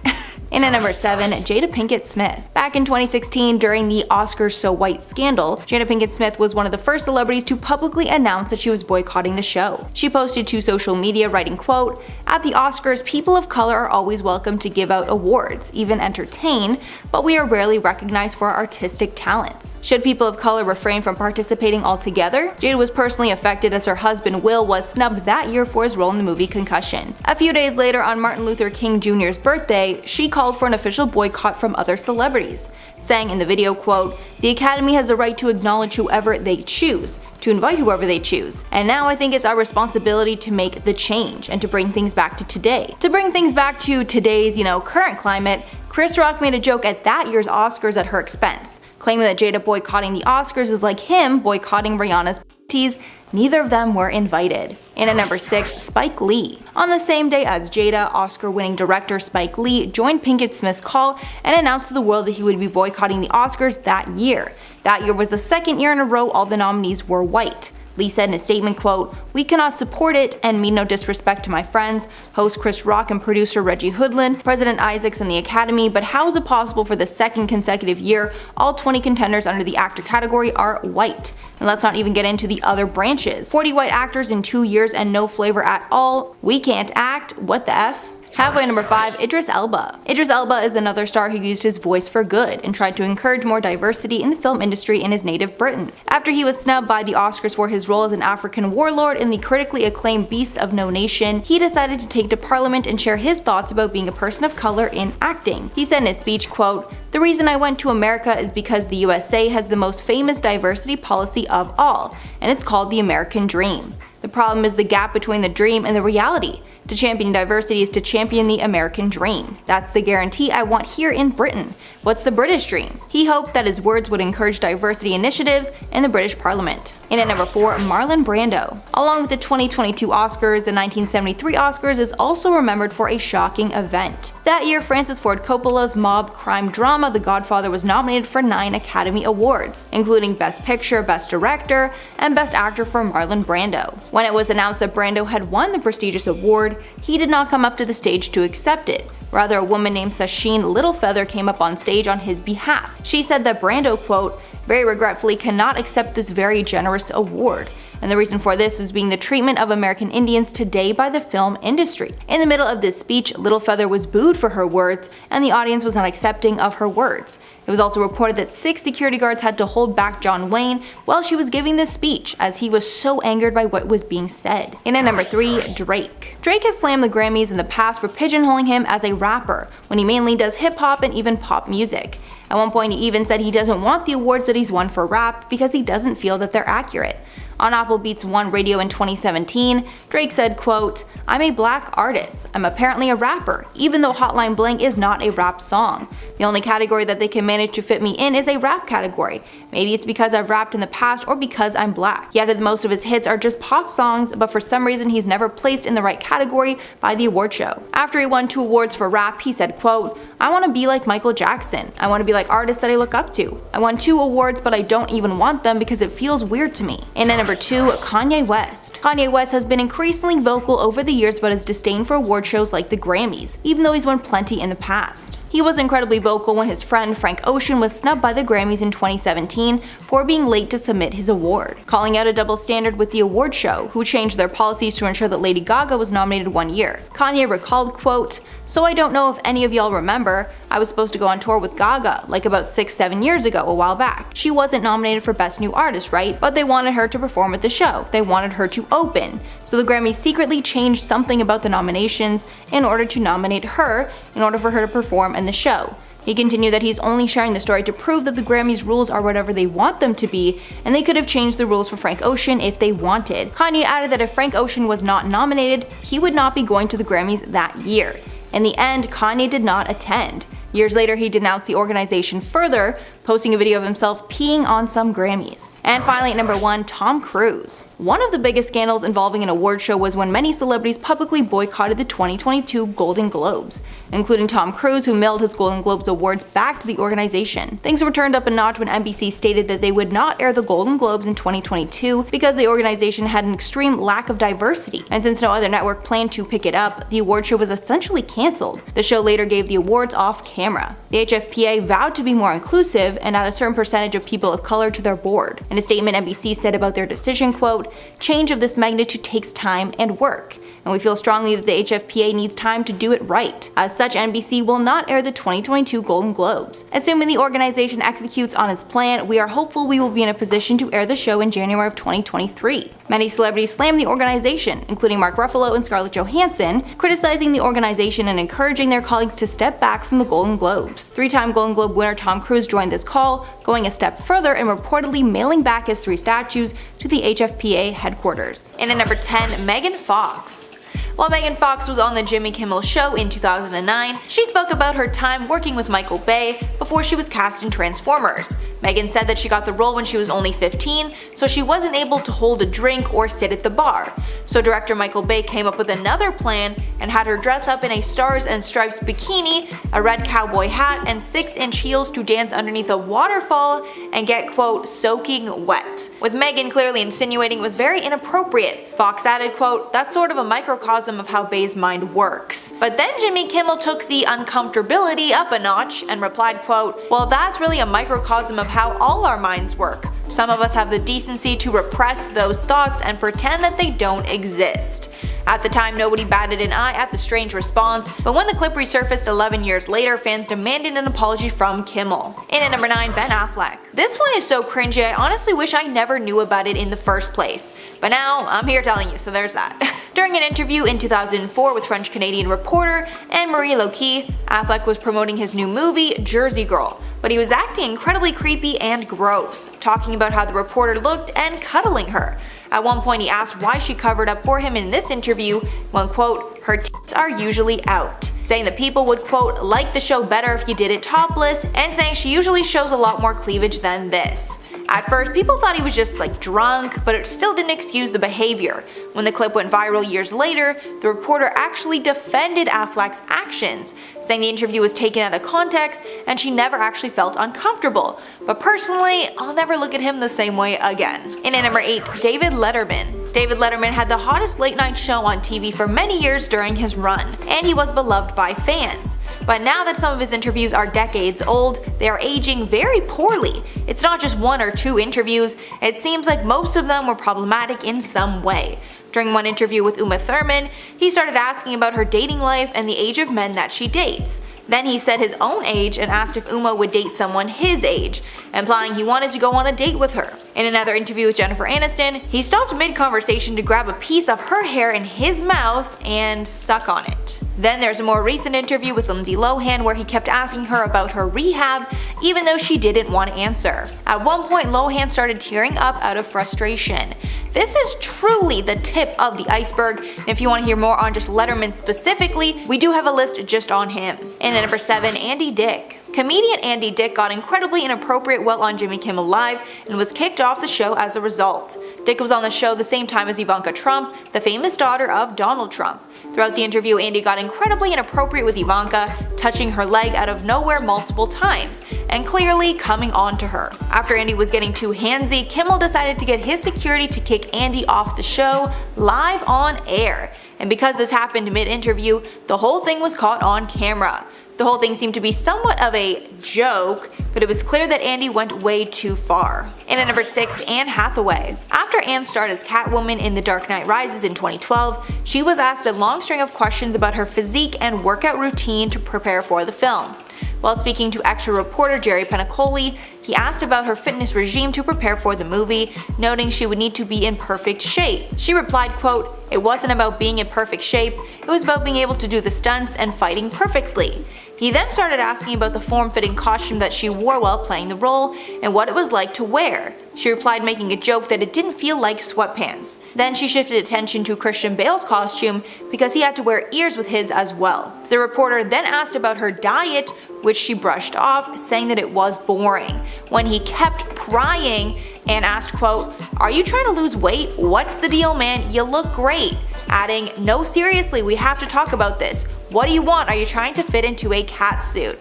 And at number 7, Jada Pinkett Smith. Back in 2016, during the Oscars So White scandal, Jada Pinkett Smith was one of the first celebrities to publicly announce that she was boycotting the show. She posted to social media writing, quote, "At the Oscars, people of color are always welcome to give out awards, even entertain, but we are rarely recognized for our artistic talents. Should people of color refrain from participating altogether?" Jada was personally affected as her husband Will was snubbed that year for his role in the movie Concussion. A few days later, on Martin Luther King Jr.'s birthday, she called for an official boycott from other celebrities, saying in the video, quote, "The Academy has the right to acknowledge whoever they choose, to invite whoever they choose, and now I think it's our responsibility to make the change and to bring things back to today." To bring things back to today's, current climate, Chris Rock made a joke at that year's Oscars at her expense, claiming that Jada boycotting the Oscars is like him boycotting Rihanna's teas. Neither of them were invited. And at number 6, Spike Lee. On the same day as Jada, Oscar-winning director Spike Lee joined Pinkett Smith's call and announced to the world that he would be boycotting the Oscars that year. That year was the second year in a row all the nominees were white. Lee said in a statement, quote, "We cannot support it and mean no disrespect to my friends, host Chris Rock and producer Reggie Hoodlin, President Isaacs and the Academy, but how is it possible for the second consecutive year all 20 contenders under the actor category are white? And let's not even get into the other branches. 40 white actors in 2 years and no flavor at all. We can't act, what the F?" Halfway number 5, Idris Elba. Idris Elba is another star who used his voice for good and tried to encourage more diversity in the film industry in his native Britain. After he was snubbed by the Oscars for his role as an African warlord in the critically acclaimed Beasts of No Nation, he decided to take to Parliament and share his thoughts about being a person of color in acting. He said in his speech, quote, "The reason I went to America is because the USA has the most famous diversity policy of all, and it's called the American Dream. The problem is the gap between the dream and the reality. To champion diversity is to champion the American dream. That's the guarantee I want here in Britain. What's the British dream?" He hoped that his words would encourage diversity initiatives in the British Parliament. And at number 4, Marlon Brando. Along with the 2022 Oscars, the 1973 Oscars is also remembered for a shocking event. That year, Francis Ford Coppola's mob crime drama The Godfather was nominated for 9 Academy Awards, including Best Picture, Best Director, and Best Actor for Marlon Brando. When it was announced that Brando had won the prestigious award, he did not come up to the stage to accept it. Rather, a woman named Sasheen Littlefeather came up on stage on his behalf. She said that Brando, quote, "very regretfully cannot accept this very generous award. And the reason for this is being the treatment of American Indians today by the film industry." In the middle of this speech, Littlefeather was booed for her words, and the audience was not accepting of her words. It was also reported that 6 security guards had to hold back John Wayne while she was giving this speech, as he was so angered by what was being said. And at number 3, Drake. Drake has slammed the Grammys in the past for pigeonholing him as a rapper, when he mainly does hip-hop and even pop music. At one point, he even said he doesn't want the awards that he's won for rap because he doesn't feel that they're accurate. On Applebeat's One Radio in 2017, Drake said, quote, "I'm a black artist. I'm apparently a rapper, even though Hotline Bling is not a rap song. The only category that they can manage to fit me in is a rap category. Maybe it's because I've rapped in the past or because I'm black." He added that most of his hits are just pop songs, but for some reason he's never placed in the right category by the award show. After he won 2 awards for rap, he said, quote, "I want to be like Michael Jackson. I want to be like artists that I look up to. I won 2 awards, but I don't even want them because it feels weird to me." And at number 2, Kanye West. Kanye West has been increasingly vocal over the years about his disdain for award shows like the Grammys, even though he's won plenty in the past. He was incredibly vocal when his friend Frank Ocean was snubbed by the Grammys in 2017 for being late to submit his award, calling out a double standard with the award show, who changed their policies to ensure that Lady Gaga was nominated 1 year. Kanye recalled, quote, "So I don't know if any of y'all remember, I was supposed to go on tour with Gaga like about 6-7 years ago, a while back. She wasn't nominated for Best New Artist, right? But they wanted her to perform at the show. They wanted her to open. So the Grammys secretly changed something about the nominations in order to nominate her, in order for her to perform in the show." He continued that he's only sharing the story to prove that the Grammys rules are whatever they want them to be, and they could have changed the rules for Frank Ocean if they wanted. Kanye added that if Frank Ocean was not nominated, he would not be going to the Grammys that year. In the end, Kanye did not attend. Years later, he denounced the organization further, posting a video of himself peeing on some Grammys. And finally, at number 1, Tom Cruise. One of the biggest scandals involving an award show was when many celebrities publicly boycotted the 2022 Golden Globes, including Tom Cruise, who mailed his Golden Globes awards back to the organization. Things were turned up a notch when NBC stated that they would not air the Golden Globes in 2022 because the organization had an extreme lack of diversity, and since no other network planned to pick it up, the award show was essentially cancelled. The show later gave the awards off camera. The HFPA vowed to be more inclusive and add a certain percentage of people of color to their board. In a statement, NBC said about their decision, quote, "Change of this magnitude takes time and work, and we feel strongly that the HFPA needs time to do it right. As such, NBC will not air the 2022 Golden Globes. Assuming the organization executes on its plan, we are hopeful we will be in a position to air the show in January of 2023. Many celebrities slammed the organization, including Mark Ruffalo and Scarlett Johansson, criticizing the organization and encouraging their colleagues to step back from the Golden Globes. 3-time Golden Globe winner Tom Cruise joined this call, going a step further and reportedly mailing back his 3 statues to the HFPA headquarters. And at number 10, Megan Fox. While Megan Fox was on the Jimmy Kimmel Show in 2009, she spoke about her time working with Michael Bay before she was cast in Transformers. Megan said that she got the role when she was only 15, so she wasn't able to hold a drink or sit at the bar. So director Michael Bay came up with another plan and had her dress up in a Stars and Stripes bikini, a red cowboy hat, and 6-inch heels to dance underneath a waterfall and get, quote, soaking wet. With Megan clearly insinuating it was very inappropriate. Fox added, quote, "That's sort of a microcosm of how Bay's mind works." But then Jimmy Kimmel took the uncomfortability up a notch and replied, quote, "Well, that's really a microcosm of how all our minds work. Some of us have the decency to repress those thoughts and pretend that they don't exist." At the time, nobody batted an eye at the strange response, but when the clip resurfaced 11 years later, fans demanded an apology from Kimmel. And at number 9, Ben Affleck. This one is so cringy, I honestly wish I never knew about it in the first place. But now, I'm here telling you, so there's that. During an interview in 2004 with French-Canadian reporter Anne-Marie Loki, Affleck was promoting his new movie, Jersey Girl, but he was acting incredibly creepy and gross, talking about how the reporter looked and cuddling her. At one point, he asked why she covered up for him in this interview when, quote, "her tits are usually out," saying that people would, quote, "like the show better if you did it topless," and saying she usually shows a lot more cleavage than this. At first, people thought he was just like drunk, but it still didn't excuse the behavior. When the clip went viral years later, the reporter actually defended Affleck's actions, saying the interview was taken out of context and she never actually felt uncomfortable. But personally, I'll never look at him the same way again. And at number 8, David Letterman. David Letterman had the hottest late night show on TV for many years during his run, and he was beloved by fans. But now that some of his interviews are decades old, they are aging very poorly. It's not just 1 or 2 interviews, it seems like most of them were problematic in some way. During one interview with Uma Thurman, he started asking about her dating life and the age of men that she dates. Then he said his own age and asked if Uma would date someone his age, implying he wanted to go on a date with her. In another interview with Jennifer Aniston, he stopped mid-conversation to grab a piece of her hair in his mouth and suck on it. Then there's a more recent interview with Lindsay Lohan where he kept asking her about her rehab, even though she didn't want to answer. At one point, Lohan started tearing up out of frustration. This is truly the tip of the iceberg, and if you want to hear more on just Letterman specifically, we do have a list just on him. And at number 7, Andy Dick. Comedian Andy Dick got incredibly inappropriate while on Jimmy Kimmel Live and was kicked off the show as a result. Dick was on the show the same time as Ivanka Trump, the famous daughter of Donald Trump. Throughout the interview, Andy got incredibly inappropriate with Ivanka, touching her leg out of nowhere multiple times, and clearly coming on to her. After Andy was getting too handsy, Kimmel decided to get his security to kick Andy off the show live on air. And because this happened mid-interview, the whole thing was caught on camera. The whole thing seemed to be somewhat of a joke, but it was clear that Andy went way too far. And at number 6, Anne Hathaway. After Anne starred as Catwoman in The Dark Knight Rises in 2012, she was asked a long string of questions about her physique and workout routine to prepare for the film. While speaking to extra reporter Jerry Penacoli, he asked about her fitness regime to prepare for the movie, noting she would need to be in perfect shape. She replied, quote, "It wasn't about being in perfect shape, it was about being able to do the stunts and fighting perfectly." He then started asking about the form-fitting costume that she wore while playing the role and what it was like to wear. She replied, making a joke that it didn't feel like sweatpants. Then she shifted attention to Christian Bale's costume because he had to wear ears with his as well. The reporter then asked about her diet, which she brushed off, saying that it was boring. When he kept prying and asked, quote, "Are you trying to lose weight? What's the deal, man? You look great." Adding, "No, seriously, we have to talk about this. What do you want? Are you trying to fit into a cat suit?"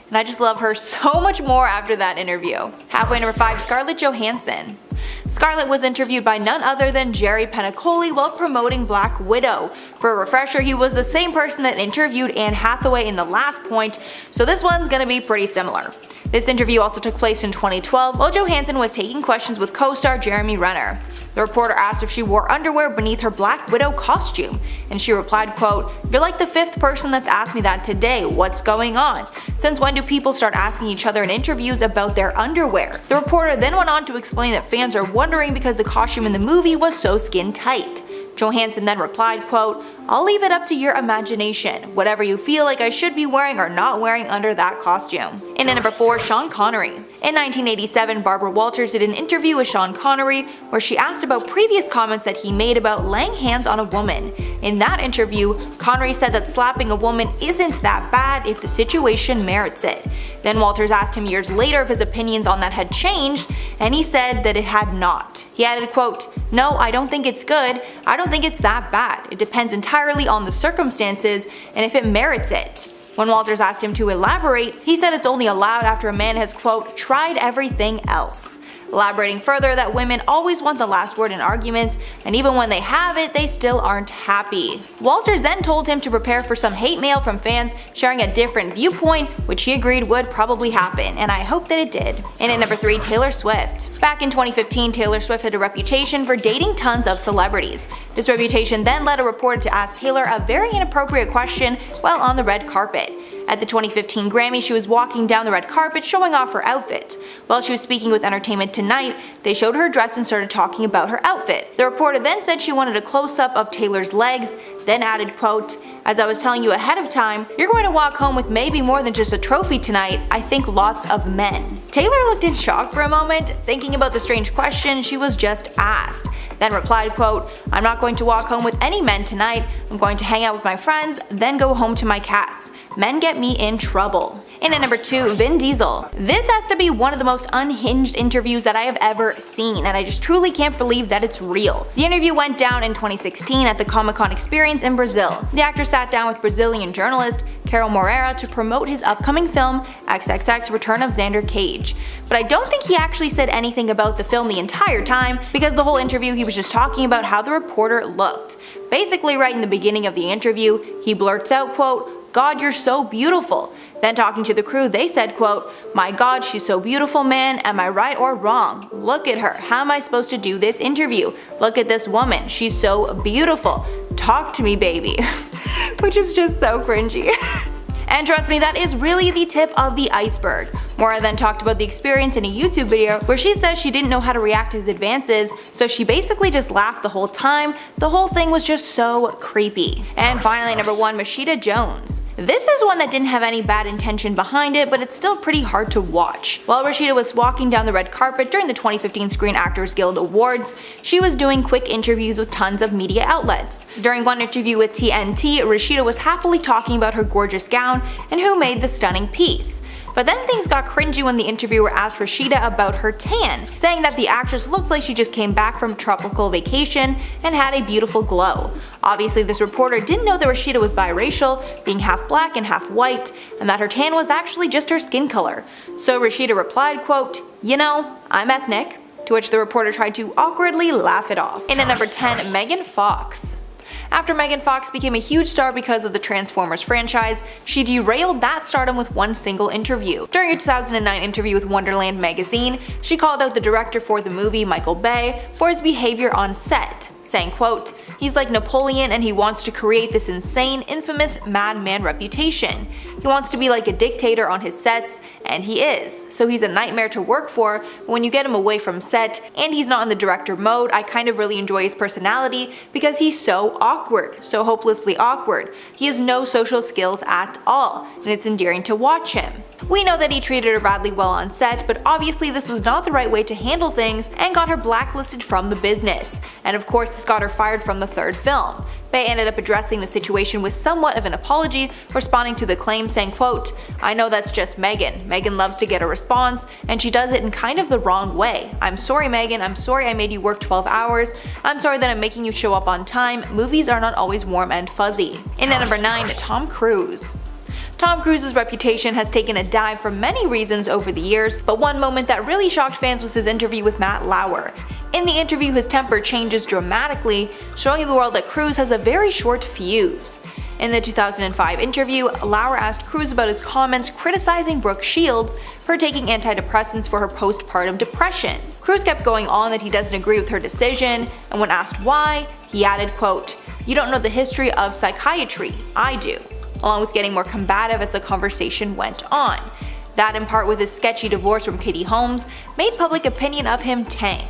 And I just love her so much more after that interview. Halfway number 5, Scarlett Johansson. Scarlett was interviewed by none other than Jerry Penacoli while promoting Black Widow. For a refresher, he was the same person that interviewed Anne Hathaway in the last point, so this one's gonna be pretty similar. This interview also took place in 2012 while Johansson was taking questions with co-star Jeremy Renner. The reporter asked if she wore underwear beneath her Black Widow costume, and she replied, quote, "You're like the 5th person that's asked me that today. What's going on? Since when do people start asking each other in interviews about their underwear?" The reporter then went on to explain that fans are wondering because the costume in the movie was so skin tight. Johansson then replied, quote, "I'll leave it up to your imagination, whatever you feel like I should be wearing or not wearing under that costume." And at number 4, Sean Connery. In 1987, Barbara Walters did an interview with Sean Connery where she asked about previous comments that he made about laying hands on a woman. In that interview, Connery said that slapping a woman isn't that bad if the situation merits it. Then Walters asked him years later if his opinions on that had changed, and he said that it had not. He added, quote, "No, I don't think it's good. I don't think it's that bad. It depends entirely on the circumstances and if it merits it." When Walters asked him to elaborate, he said it's only allowed after a man has, quote, "tried everything else." Elaborating further that women always want the last word in arguments, and even when they have it, they still aren't happy. Walters then told him to prepare for some hate mail from fans sharing a different viewpoint, which he agreed would probably happen, and I hope that it did. And at number 3, Taylor Swift. Back in 2015, Taylor Swift had a reputation for dating tons of celebrities. This reputation then led a reporter to ask Taylor a very inappropriate question while on the red carpet. At the 2015 Grammy, she was walking down the red carpet showing off her outfit. While she was speaking with Entertainment Tonight, they showed her dress and started talking about her outfit. The reporter then said she wanted a close-up of Taylor's legs, then added, quote, "As I was telling you ahead of time, you're going to walk home with maybe more than just a trophy tonight, I think lots of men." Taylor looked in shock for a moment, thinking about the strange question she was just asked, then replied, quote, "I'm not going to walk home with any men tonight, I'm going to hang out with my friends, then go home to my cats. Men get me in trouble." And at number 2, Vin Diesel. This has to be one of the most unhinged interviews that I have ever seen, and I just truly can't believe that it's real. The interview went down in 2016 at the Comic-Con experience in Brazil. The actor sat down with Brazilian journalist Carol Moreira to promote his upcoming film, XXX Return of Xander Cage. But I don't think he actually said anything about the film the entire time, because the whole interview he was just talking about how the reporter looked. Basically, right in the beginning of the interview, he blurts out, quote, "God, you're so beautiful." Then talking to the crew, they said, quote, "My God, she's so beautiful, man. Am I right or wrong? Look at her. How am I supposed to do this interview? Look at this woman. She's so beautiful. Talk to me, baby." Which is just so cringy. And trust me, that is really the tip of the iceberg. Mora then talked about the experience in a YouTube video where she says she didn't know how to react to his advances, so she basically just laughed the whole time. The whole thing was just so creepy. And finally, number 1, Rashida Jones. This is one that didn't have any bad intention behind it, but it's still pretty hard to watch. While Rashida was walking down the red carpet during the 2015 Screen Actors Guild Awards, she was doing quick interviews with tons of media outlets. During one interview with TNT, Rashida was happily talking about her gorgeous gown and who made the stunning piece. But then things got cringy when the interviewer asked Rashida about her tan, saying that the actress looked like she just came back from tropical vacation and had a beautiful glow. Obviously, this reporter didn't know that Rashida was biracial, being half black and half white, and that her tan was actually just her skin color. So Rashida replied, quote, "You know, I'm ethnic," to which the reporter tried to awkwardly laugh it off. In at number 10, Megan Fox. After Megan Fox became a huge star because of the Transformers franchise, she derailed that stardom with one single interview. During a 2009 interview with Wonderland magazine, she called out the director for the movie, Michael Bay, for his behavior on set, saying, quote, "He's like Napoleon and he wants to create this insane, infamous madman reputation. He wants to be like a dictator on his sets, and he is. So he's a nightmare to work for, but when you get him away from set, and he's not in the director mode, I kind of really enjoy his personality because he's so awkward, so hopelessly awkward. He has no social skills at all, and it's endearing to watch him." We know that he treated her badly well on set, but obviously this was not the right way to handle things and got her blacklisted from the business. And of course this got her fired from the third film. Bay ended up addressing the situation with somewhat of an apology, responding to the claim saying, quote, "I know that's just Megan. Megan loves to get a response, and she does it in kind of the wrong way. I'm sorry Megan, I'm sorry I made you work 12 hours. I'm sorry that I'm making you show up on time. Movies are not always warm and fuzzy." In at number 9, Tom Cruise. Tom Cruise's reputation has taken a dive for many reasons over the years, but one moment that really shocked fans was his interview with Matt Lauer. In the interview, his temper changes dramatically, showing the world that Cruise has a very short fuse. In the 2005 interview, Lauer asked Cruise about his comments criticizing Brooke Shields for taking antidepressants for her postpartum depression. Cruise kept going on that he doesn't agree with her decision, and when asked why, he added, quote, "You don't know the history of psychiatry, I do," along with getting more combative as the conversation went on. That, in part with his sketchy divorce from Katie Holmes, made public opinion of him tank.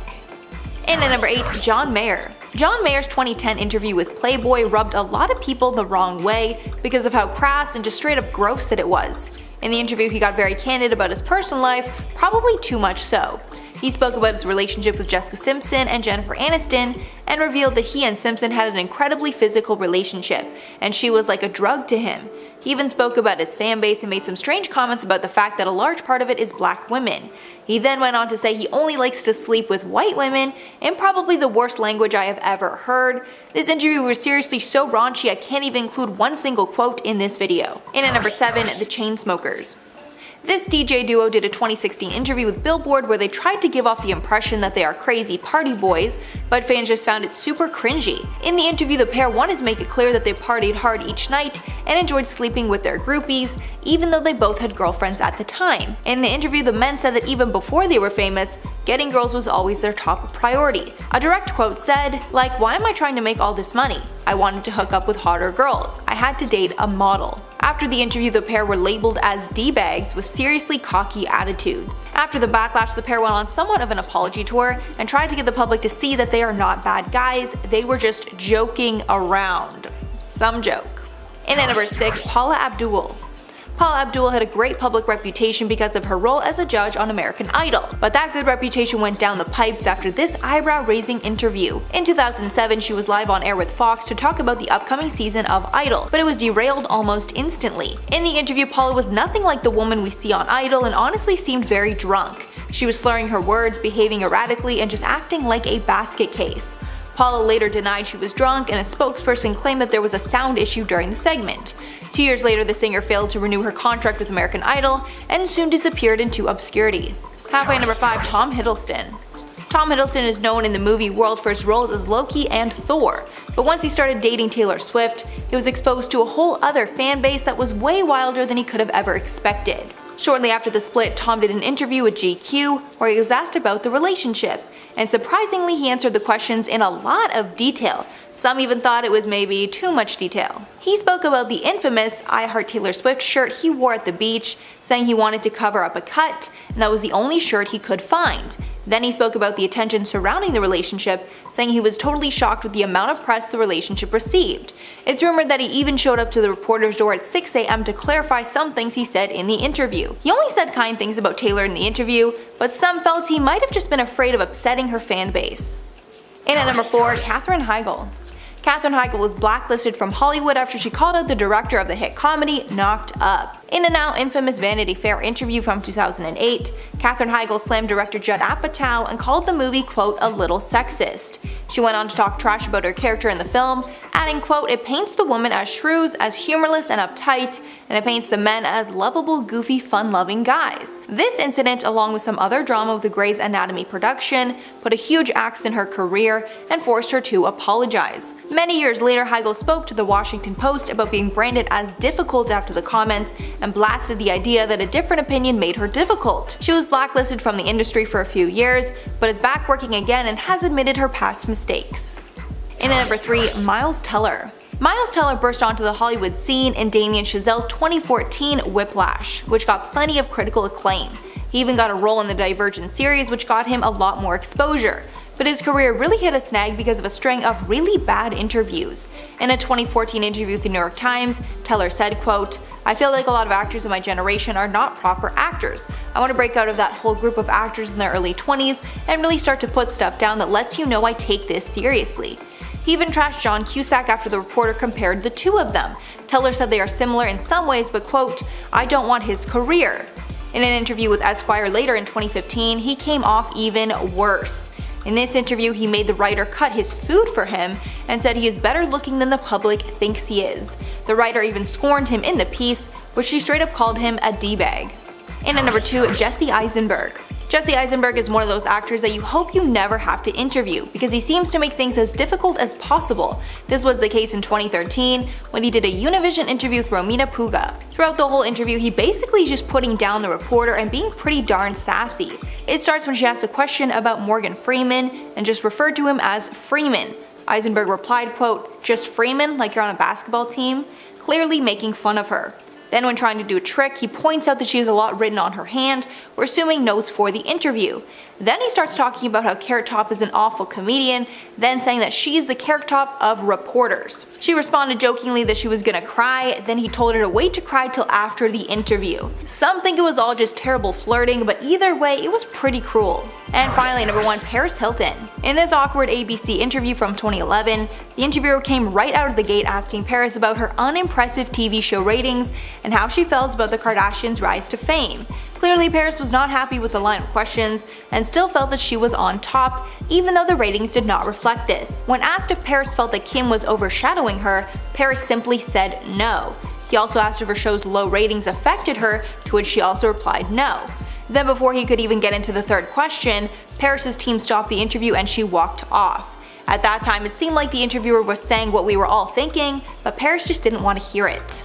In at number 8, John Mayer. John Mayer's 2010 interview with Playboy rubbed a lot of people the wrong way because of how crass and just straight up gross that it was. In the interview, he got very candid about his personal life, probably too much so. He spoke about his relationship with Jessica Simpson and Jennifer Aniston, and revealed that he and Simpson had an incredibly physical relationship, and she was like a drug to him. He even spoke about his fanbase and made some strange comments about the fact that a large part of it is black women. He then went on to say he only likes to sleep with white women, in probably the worst language I have ever heard. This interview was seriously so raunchy I can't even include one single quote in this video. In at number 7, the Chainsmokers. This DJ duo did a 2016 interview with Billboard where they tried to give off the impression that they are crazy party boys, but fans just found it super cringy. In the interview, the pair wanted to make it clear that they partied hard each night and enjoyed sleeping with their groupies, even though they both had girlfriends at the time. In the interview, the men said that even before they were famous, getting girls was always their top priority. A direct quote said, like, "Why am I trying to make all this money? I wanted to hook up with hotter girls. I had to date a model." After the interview, the pair were labeled as D-bags with seriously cocky attitudes. After the backlash, the pair went on somewhat of an apology tour and tried to get the public to see that they are not bad guys, they were just joking around. Some joke. In at number 6, Paula Abdul. Paula Abdul had a great public reputation because of her role as a judge on American Idol, but that good reputation went down the pipes after this eyebrow-raising interview. In 2007, she was live on air with Fox to talk about the upcoming season of Idol, but it was derailed almost instantly. In the interview, Paula was nothing like the woman we see on Idol and honestly seemed very drunk. She was slurring her words, behaving erratically, and just acting like a basket case. Paula later denied she was drunk, and a spokesperson claimed that there was a sound issue during the segment. 2 years later, the singer failed to renew her contract with American Idol and soon disappeared into obscurity. Halfway number 5, Tom Hiddleston. Tom Hiddleston is known in the movie world for his roles as Loki and Thor, but once he started dating Taylor Swift, he was exposed to a whole other fan base that was way wilder than he could have ever expected. Shortly after the split, Tom did an interview with GQ where he was asked about the relationship, and surprisingly he answered the questions in a lot of detail, Some even thought it was maybe too much detail. He spoke about the infamous I Heart Taylor Swift shirt he wore at the beach, saying he wanted to cover up a cut, and that was the only shirt he could find. Then he spoke about the attention surrounding the relationship, saying he was totally shocked with the amount of press the relationship received. It's rumored that he even showed up to the reporter's door at 6 a.m. to clarify some things he said in the interview. He only said kind things about Taylor in the interview, but some felt he might have just been afraid of upsetting her fan base. In at number 4, Katherine Heigl. Katherine Heigl was blacklisted from Hollywood after she called out the director of the hit comedy Knocked Up. In a now infamous Vanity Fair interview from 2008, Katherine Heigl slammed director Judd Apatow and called the movie, quote, a little sexist. She went on to talk trash about her character in the film, adding, quote, it paints the woman as shrews, as humorless and uptight, and it paints the men as lovable, goofy, fun-loving guys. This incident, along with some other drama with the Grey's Anatomy production, put a huge axe in her career and forced her to apologize. Many years later, Heigl spoke to the Washington Post about being branded as difficult after the comments and blasted the idea that a different opinion made her difficult. She was blacklisted from the industry for a few years, but is back working again and has admitted her past mistakes. In at number 3, Miles Teller. Miles Teller burst onto the Hollywood scene in Damien Chazelle's 2014 Whiplash, which got plenty of critical acclaim. He even got a role in the Divergent series, which got him a lot more exposure. But his career really hit a snag because of a string of really bad interviews. In a 2014 interview with the New York Times, Teller said, quote, I feel like a lot of actors of my generation are not proper actors. I want to break out of that whole group of actors in their early 20s and really start to put stuff down that lets you know I take this seriously. He even trashed John Cusack after the reporter compared the two of them. Teller said they are similar in some ways, but quote, I don't want his career. In an interview with Esquire later in 2015, he came off even worse. In this interview, he made the writer cut his food for him and said he is better looking than the public thinks he is. The writer even scorned him in the piece, which she straight up called him a D-bag. In at number 2, Jesse Eisenberg. Jesse Eisenberg is one of those actors that you hope you never have to interview because he seems to make things as difficult as possible. This was the case in 2013 when he did a Univision interview with Romina Puga. Throughout the whole interview, he basically is just putting down the reporter and being pretty darn sassy. It starts when she asked a question about Morgan Freeman and just referred to him as Freeman. Eisenberg replied, quote, just Freeman like you're on a basketball team, clearly making fun of her. Then when trying to do a trick, he points out that she has a lot written on her hand, or assuming notes for the interview. Then he starts talking about how Carrot Top is an awful comedian, then saying that she's the Carrot Top of reporters. She responded jokingly that she was gonna cry, then he told her to wait to cry till after the interview. Some think it was all just terrible flirting, but either way, it was pretty cruel. And finally, number 1, Paris Hilton. In this awkward ABC interview from 2011, the interviewer came right out of the gate asking Paris about her unimpressive TV show ratings and how she felt about the Kardashians' rise to fame. Clearly, Paris was not happy with the line of questions and still felt that she was on top, even though the ratings did not reflect this. When asked if Paris felt that Kim was overshadowing her, Paris simply said no. He also asked if her show's low ratings affected her, to which she also replied no. Then before he could even get into the third question, Paris's team stopped the interview and she walked off. At that time, it seemed like the interviewer was saying what we were all thinking, but Paris just didn't want to hear it.